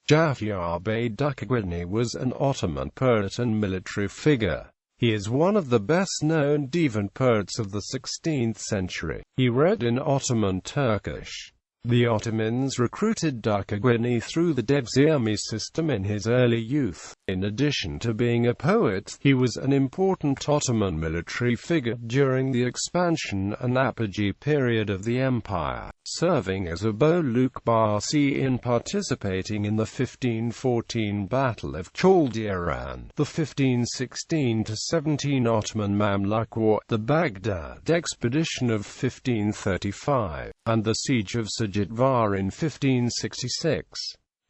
Yahya Bey Dukagjini was an Ottoman poet and military figure. He is one of the best-known divan poets of the 16th century. He wrote in Ottoman Turkish. The Ottomans recruited Dukagjini through the devşirme system in his early youth. In addition to being a poet, he was an important Ottoman military figure during the expansion and apogee period of the empire, serving as a Bölükbaşı in participating in the 1514 Battle of Chaldiran, the 1516–17 Ottoman Mamluk War, the Baghdad expedition of 1535, and the siege of Var in 1566.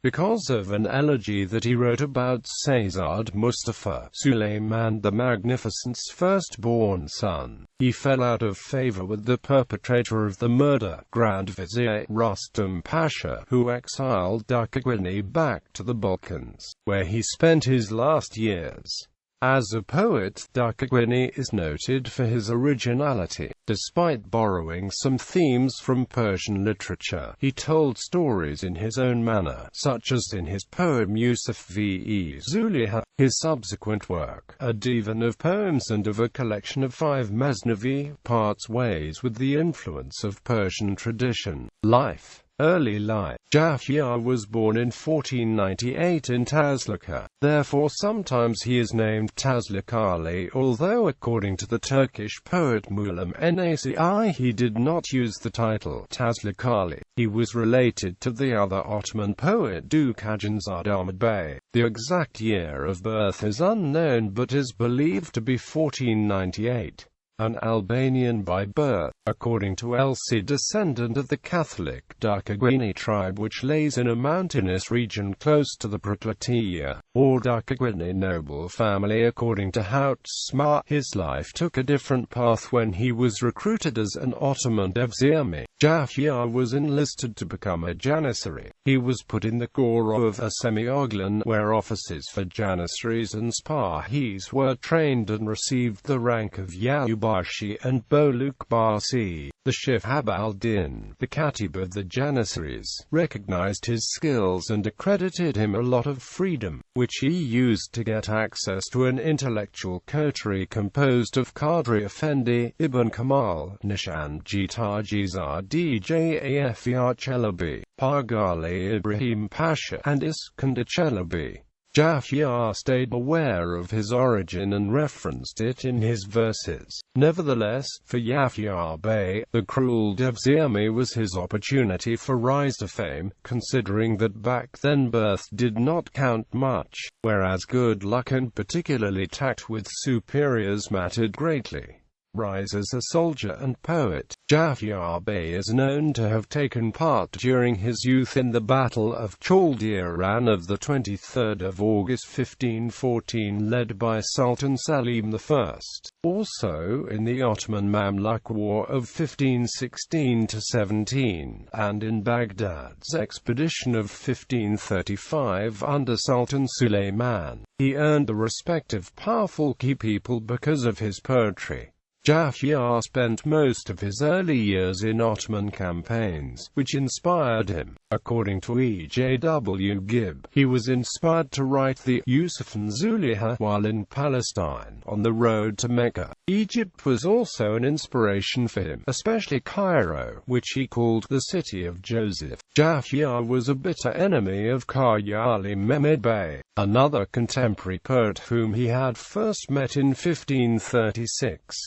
Because of an elegy that he wrote about Seyzad Mustafa Süleyman the Magnificent's firstborn son, he fell out of favor with the perpetrator of the murder, Grand Vizier Rustam Pasha, who exiled Dukagjini back to the Balkans, where he spent his last years. As a poet, Dukagjini is noted for his originality. Despite borrowing some themes from Persian literature, he told stories in his own manner, such as in his poem Yusuf ve Züleyha. His subsequent work, a divan of poems and of a collection of 5 mesnavi, parts ways with the influence of Persian tradition. Life. Early life. Yahya was born in 1498 in Tazlika, therefore sometimes he is named Tazlikali, although according to the Turkish poet Muallim Naci he did not use the title Tazlikali. He was related to the other Ottoman poet Dukagjini Bey. The exact year of birth is unknown but is believed to be 1498. An Albanian by birth, according to LC, descendant of the Catholic Dukagjini tribe which lays in a mountainous region close to the Prokletia, or Dukagjini noble family. According to Hautsma, his life took a different path when he was recruited as an Ottoman devşirme. Yahya was enlisted to become a janissary. He was put in the corps of a semi-oglan, where officers for janissaries and spahis were trained and received the rank of Yahya and Bölükbaşı. The Shihab al-Din, the Khatib of the Janissaries, recognized his skills and accredited him a lot of freedom, which he used to get access to an intellectual coterie composed of Qadri Effendi, Ibn Kamal, Nishan Gitagizar Djafir Çelebi, Pargali Ibrahim Pasha, and Iskandar Çelebi. Yahya stayed aware of his origin and referenced it in his verses. Nevertheless, for Yahya Bey, the cruel devşirme was his opportunity for rise to fame, considering that back then birth did not count much, whereas good luck and particularly tact with superiors mattered greatly. Rise as a soldier and poet. Yahya Bey is known to have taken part during his youth in the Battle of Chaldiran of the 23rd of August 1514 led by Sultan Selim I. Also in the Ottoman Mamluk War of 1516–17, and in Baghdad's expedition of 1535 under Sultan Süleyman. He earned the respect of powerful key people because of his poetry. Yahya spent most of his early years in Ottoman campaigns, which inspired him. According to E.J.W. Gibb, he was inspired to write the Yusuf and Züleyha while in Palestine, on the road to Mecca. Egypt was also an inspiration for him, especially Cairo, which he called the city of Joseph. Yahya was a bitter enemy of Qayyali Mehmed Bey, another contemporary poet whom he had first met in 1536.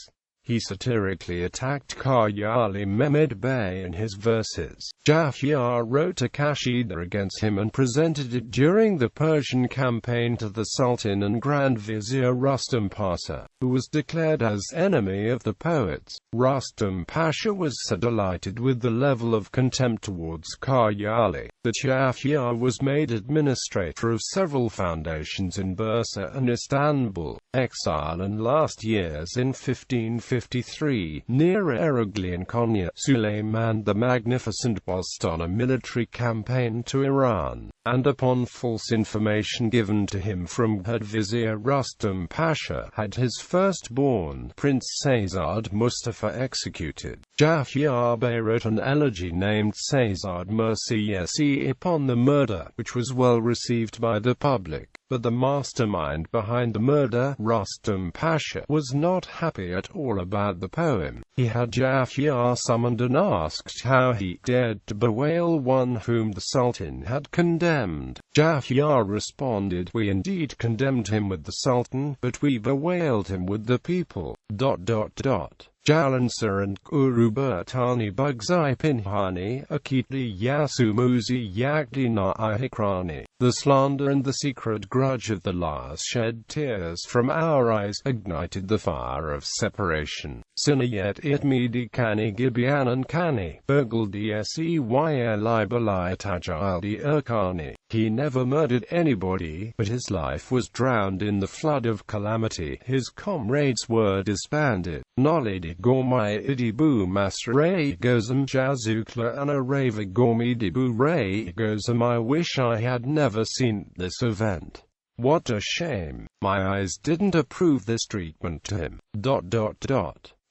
He satirically attacked Qayyali Mehmed Bey in his verses. Yahya wrote a qasida against him and presented it during the Persian campaign to the Sultan and Grand Vizier Rustam Pasha, who was declared as enemy of the poets. Rustam Pasha was so delighted with the level of contempt towards Qayyali, that Yahya was made administrator of several foundations in Bursa and Istanbul. Exile and last years in 1540. 1253, near Erogli in Konya, Suleiman the Magnificent was on a military campaign to Iran, and upon false information given to him from Head Vizier Rustam Pasha, had his firstborn, Prince Seyzad Mustafa, executed. Yahya Bey wrote an elegy named Seyzad Mercy upon the murder, which was well received by the public. But the mastermind behind the murder, Rustam Pasha, was not happy at all about the poem. He had Yahya summoned and asked how he dared to bewail one whom the Sultan had condemned. Yahya responded, "We indeed condemned him with the Sultan, but we bewailed him with the people. Jalansa and Guru Bertani Bugzai Pinhani, Akiti Yasumuzi Yakdi Na Ihikrani. The slander and the secret grudge of the liars shed tears from our eyes, ignited the fire of separation. Sinayet Itmidi Kani Gibianan Kani, Burgldi Seyli Balai Tajaldi Urkani. He never murdered anybody, but his life was drowned in the flood of calamity. His comrades were disbanded. Nolidi Gormai Idibu Masray Gozam Jazukla and Arava Gormi Dibu Ray Gozam. I wish I had never seen this event. What a shame. My eyes didn't approve this treatment to him.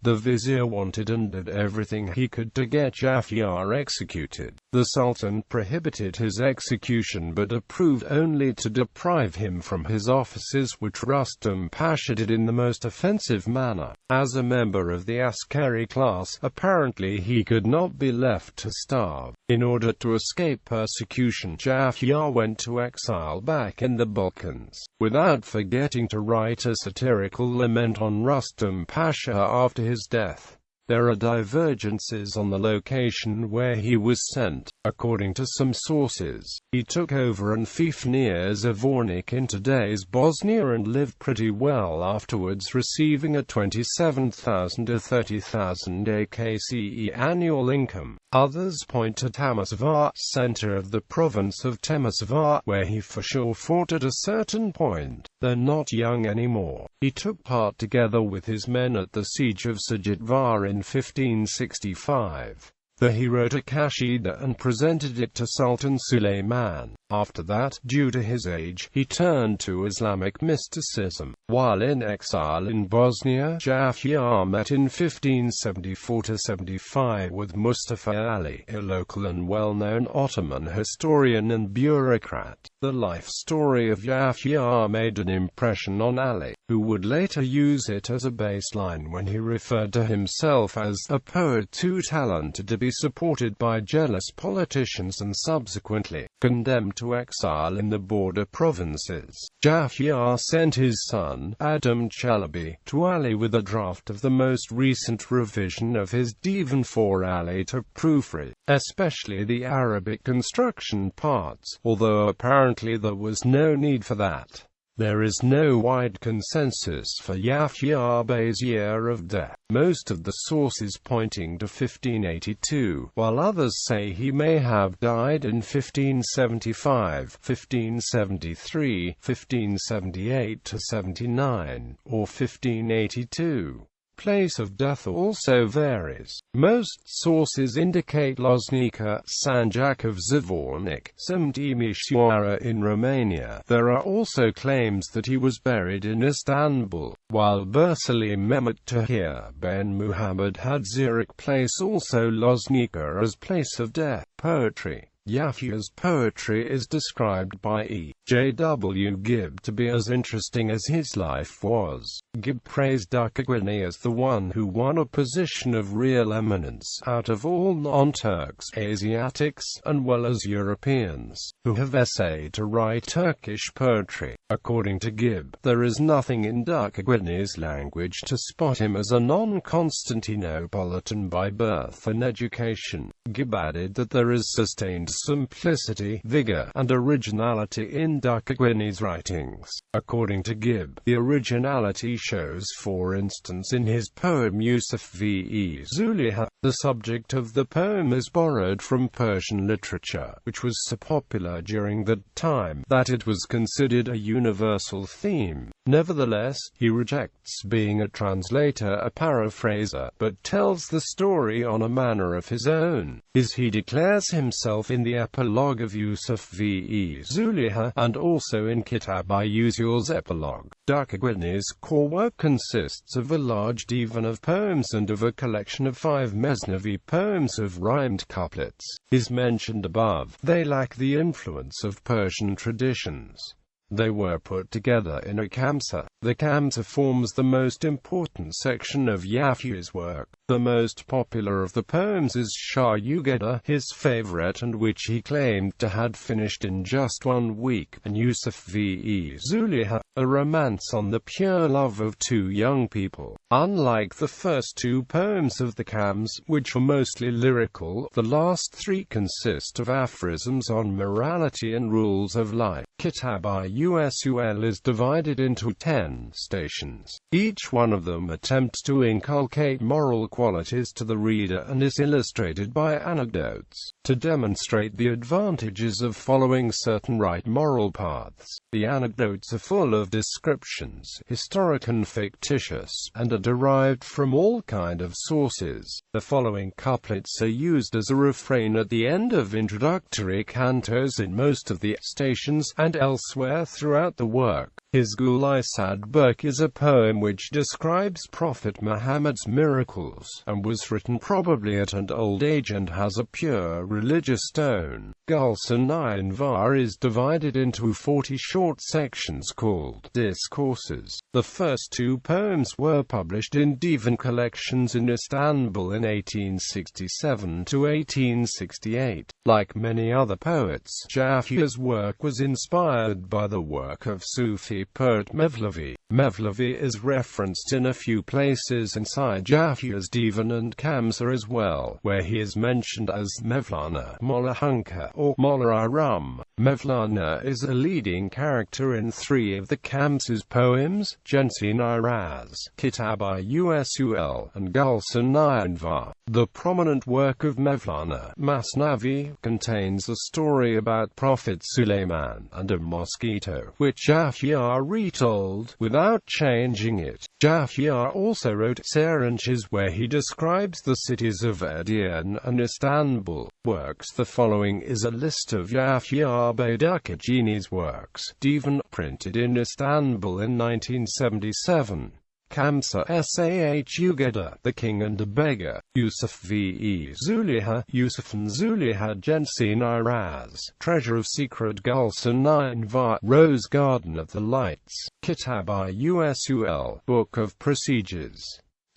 The vizier wanted and did everything he could to get Yahya executed. The Sultan prohibited his execution but approved only to deprive him from his offices, which Rustam Pasha did in the most offensive manner. As a member of the askari class, apparently he could not be left to starve. In order to escape persecution, Yahya went to exile back in the Balkans, without forgetting to write a satirical lament on Rustam Pasha after his death. There are divergences on the location where he was sent. According to some sources, he took over an fief near Zvornik in today's Bosnia and lived pretty well afterwards, receiving a 27,000 to 30,000 AKCE annual income. Others point to Temisovar, center of the province of Temisovar, where he for sure fought at a certain point. Though not young anymore, he took part together with his men at the siege of Sajitvar in 1565. There he wrote a Kashida and presented it to Sultan Suleiman. After that, due to his age, he turned to Islamic mysticism. While in exile in Bosnia, Yahya met in 1574–75 with Mustafa Ali, a local and well-known Ottoman historian and bureaucrat. The life story of Yahya made an impression on Ali, who would later use it as a baseline when he referred to himself as a poet too talented to be supported by jealous politicians and subsequently condemned to exile in the border provinces. Yahya sent his son, Adam Chalabi, to Ali with a draft of the most recent revision of his divan for Ali to proofread, especially the Arabic construction parts, although apparently there was no need for that. There is no wide consensus for Yahya Bey's year of death, most of the sources pointing to 1582, while others say he may have died in 1575, 1573, 1578–79, or 1582. Place of death also varies. Most sources indicate Loznica, Sanjak of Zvornik, Timișoara in Romania. There are also claims that he was buried in Istanbul, while Bursali Mehmet Tahir ben Muhammad had Zurich place also Loznica as place of death. Poetry. Yahya's poetry is described by E. J. W. Gibb to be as interesting as his life was. Gibb praised Dukagjini as the one who won a position of real eminence out of all non-Turks, Asiatics, and well as Europeans, who have essayed to write Turkish poetry. According to Gibb, there is nothing in Dukagjini's language to spot him as a non-Constantinopolitan by birth and education. Gibb added that there is sustained simplicity, vigor, and originality in Dukagjini's writings. According to Gibb, the originality shows, for instance, in his poem Yusuf ve Zuliha. The subject of the poem is borrowed from Persian literature, which was so popular during that time that it was considered a universal theme. Nevertheless, he rejects being a translator, a paraphraser, but tells the story on a manner of his own. He declares himself in the epilogue of Yusuf V. Zuliha, and also in Kitab-I-Usul's epilogue. Dukagjini's core work consists of a large divan of poems and of a collection of 5 Mesnevi poems of rhymed couplets. As mentioned above, they lack the influence of Persian traditions. They were put together in a kamsa. The kamsa forms the most important section of Yahya's work. The most popular of the poems is Shah Ugeda, his favorite, and which he claimed to had finished in just 1 week, and Yusuf V. Zuliha, a romance on the pure love of 2 young people. Unlike the first 2 poems of the Kams, which are mostly lyrical, the last 3 consist of aphorisms on morality and rules of life. Kitab-I-Usul is divided into 10 stations. Each one of them attempts to inculcate moral qualities to the reader and is illustrated by anecdotes to demonstrate the advantages of following certain right moral paths. The anecdotes are full of descriptions, historic and fictitious, and are derived from all kind of sources. The following couplets are used as a refrain at the end of introductory cantos in most of the stations, and elsewhere throughout the work. His Gul-i-Sad Burk is a poem which describes Prophet Muhammad's miracles, and was written probably at an old age and has a pure religious tone. Gulsan-i-Anvar is divided into 40 short sections called discourses. The first 2 poems were published in divan collections in Istanbul in 1867 to 1868. Like many other poets, Yahya's work was inspired by the work of Sufi poet Mevlevi. Mevlevi is referenced in a few places inside Yahya's divan and kamsa as well, where he is mentioned as Mevlana, Molla Hunka, or Molla Aram. Mevlana is a leading character in 3 of the kamsa's poems, Jensin-i-Raz, Kitab-I-Usul, and Gulsan-i-Anvar. The prominent work of Mevlana, Masnavi, contains a story about Prophet Suleiman and a mosquito, which Yahya retold without changing it. Yahya also wrote Serenches, where he describes the cities of Edirne and Istanbul. Works. The following is a list of Yahya Bey Dukagjini's works. Divan, printed in Istanbul in 1977. Kamsa Sah Ugeda, The King and a Beggar. Yusuf V. Zuliha, Yusuf and Zuliha Jensin-i-Raz, Treasure of Secret. Gulsan-i-Anvar, Rose Garden of the Lights. Kitab-I-Usul, Book of Procedures.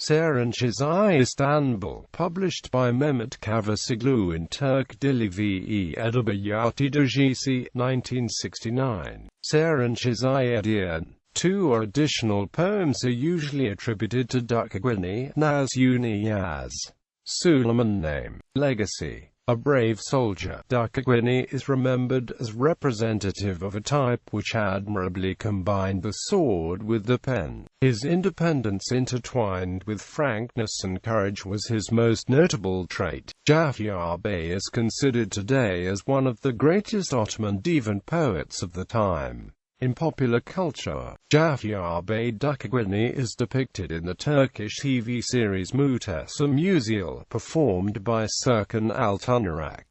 Serenches-i Istanbul, published by Mehmet Kavasiglu in Turk Dili V. Edebiyatı Dergisi, 1969. Serenches-i Edirne. 2 additional poems are usually attributed to Dukagjini, Naz-uni Yaz. Suleiman name. Legacy. A brave soldier. Dukagjini is remembered as representative of a type which admirably combined the sword with the pen. His independence intertwined with frankness and courage was his most notable trait. Yahya Bey is considered today as one of the greatest Ottoman divan poets of the time. In popular culture, Yahya Bey Dukagjini is depicted in the Turkish TV series Muhteşem Yüzyıl, performed by Serkan Altunrak.